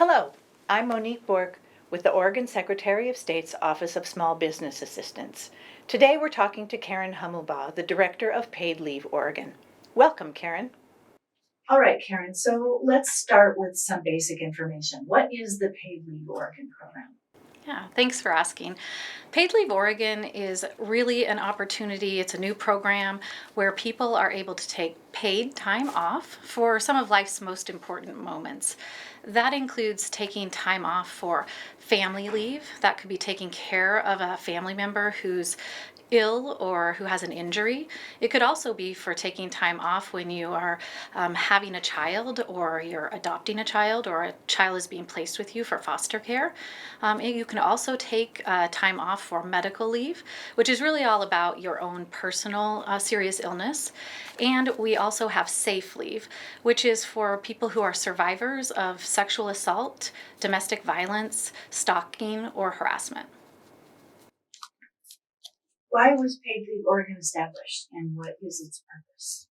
Hello, I'm Monique Bork with the Oregon Secretary of State's Office of Small Business Assistance. Today we're talking to Karen Hummelbaugh, the Director of Paid Leave Oregon. Welcome, Karen. All right, Karen. So let's start with some basic information. What is the Paid Leave Oregon program? Yeah, thanks for asking. Paid Leave Oregon is really an opportunity. It's a new program where people are able to take paid time off for some of life's most important moments. That includes taking time off for family leave. That could be taking care of a family member who's ill or who has an injury. It could also be for taking time off when you are having a child or you're adopting a child or a child is being placed with you for foster care. You can also take time off for medical leave, which is really all about your own personal serious illness. And we also have safe leave, which is for people who are survivors of sexual assault, domestic violence, stalking, or harassment. Why was Paid Leave Oregon established and what is its purpose?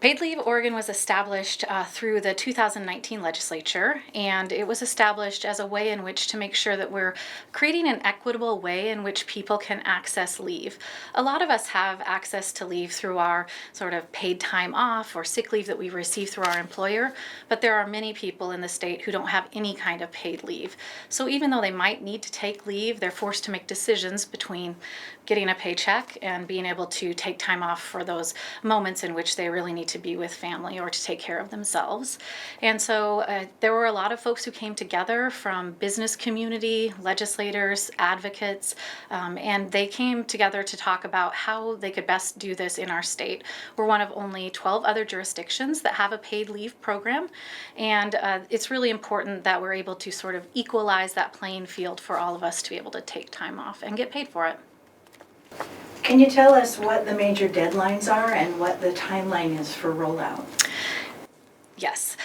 Paid Leave Oregon was established through the 2019 legislature, and it was established as a way in which to make sure that we're creating an equitable way in which people can access leave. A lot of us have access to leave through our sort of paid time off or sick leave that we receive through our employer, but there are many people in the state who don't have any kind of paid leave. So even though they might need to take leave, they're forced to make decisions between getting a paycheck and being able to take time off for those moments in which they really need to be with family or to take care of themselves. And so there were a lot of folks who came together from business community, legislators, advocates, and they came together to talk about how they could best do this in our state. We're one of only 12 other jurisdictions that have a paid leave program, and it's really important that we're able to sort of equalize that playing field for all of us to be able to take time off and get paid for it. Can you tell us what the major deadlines are and what the timeline is for rollout? Yes.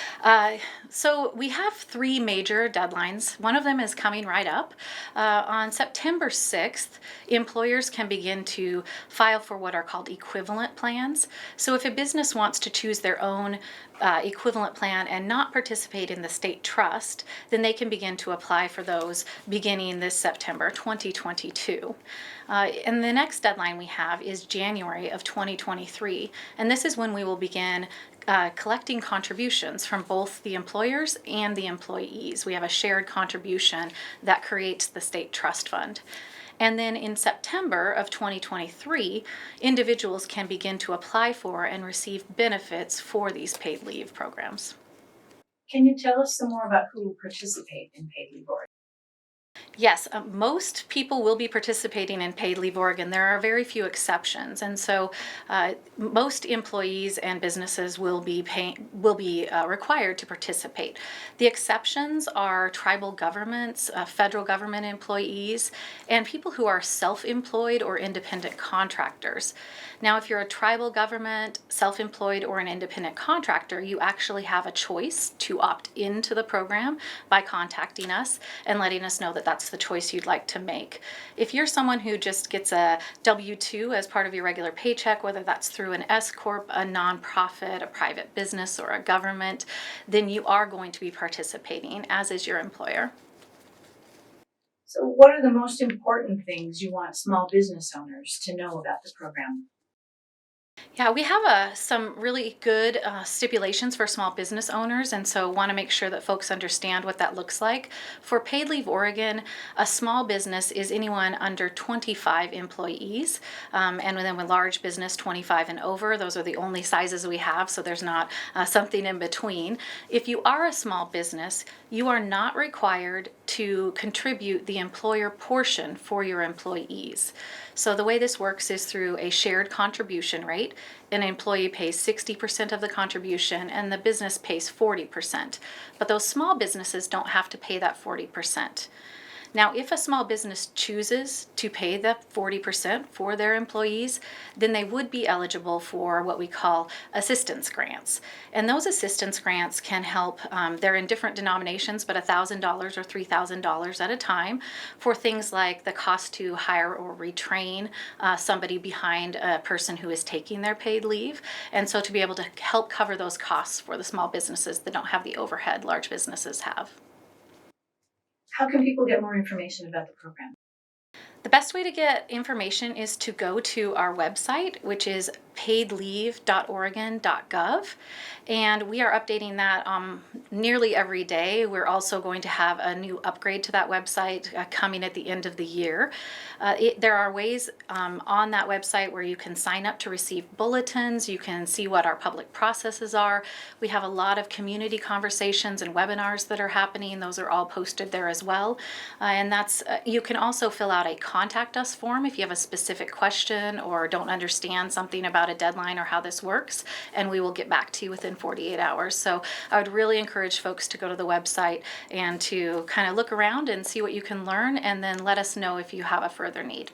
So we have three major deadlines. One of them is coming right up. On September 6th, employers can begin to file for what are called equivalent plans. So if a business wants to choose their own equivalent plan and not participate in the state trust, then they can begin to apply for those beginning this September 2022. And the next deadline we have is January of 2023, and this is when we will begin collecting contributions from both the employers and the employees. We have a shared contribution that creates the state trust fund. And then in September of 2023, individuals can begin to apply for and receive benefits for these paid leave programs. Can you tell us some more about who will participate in Paid Leave Oregon? Yes, most people will be participating in Paid Leave Oregon. There are very few exceptions, and so most employees and businesses will be required to participate. The exceptions are tribal governments, federal government employees, and people who are self-employed or independent contractors. Now, if you're a tribal government, self-employed, or an independent contractor, you actually have a choice to opt into the program by contacting us and letting us know that that's the choice you'd like to make. If you're someone who just gets a W-2 as part of your regular paycheck, whether that's through an S Corp, a nonprofit, a private business, or a government, then you are going to be participating, as is your employer. So, what are the most important things you want small business owners to know about the program? Yeah, we have some really good stipulations for small business owners, and so want to make sure that folks understand what that looks like. For Paid Leave Oregon, a small business is anyone under 25 employees, and then with large business, 25 and over. Those are the only sizes we have, so there's not something in between. If you are a small business, you are not required to contribute the employer portion for your employees. So the way this works is through a shared contribution rate. An employee pays 60% of the contribution and the business pays 40%. But those small businesses don't have to pay that 40%. Now, if a small business chooses to pay the 40% for their employees, then they would be eligible for what we call assistance grants. And those assistance grants can help, they're in different denominations, but $1,000 or $3,000 at a time for things like the cost to hire or retrain somebody behind a person who is taking their paid leave. And so to be able to help cover those costs for the small businesses that don't have the overhead large businesses have. How can people get more information about the program? The best way to get information is to go to our website, which is paidleave.oregon.gov, and we are updating that nearly every day. We're also going to have a new upgrade to that website coming at the end of the year. There are ways on that website where you can sign up to receive bulletins. You can see what our public processes are. We have a lot of community conversations and webinars that are happening. Those are all posted there as well. And that's you can also fill out a contact us form if you have a specific question or don't understand something about a deadline or how this works, and we will get back to you within 48 hours. So I would really encourage folks to go to the website and to kind of look around and see what you can learn, and then let us know if you have a further need.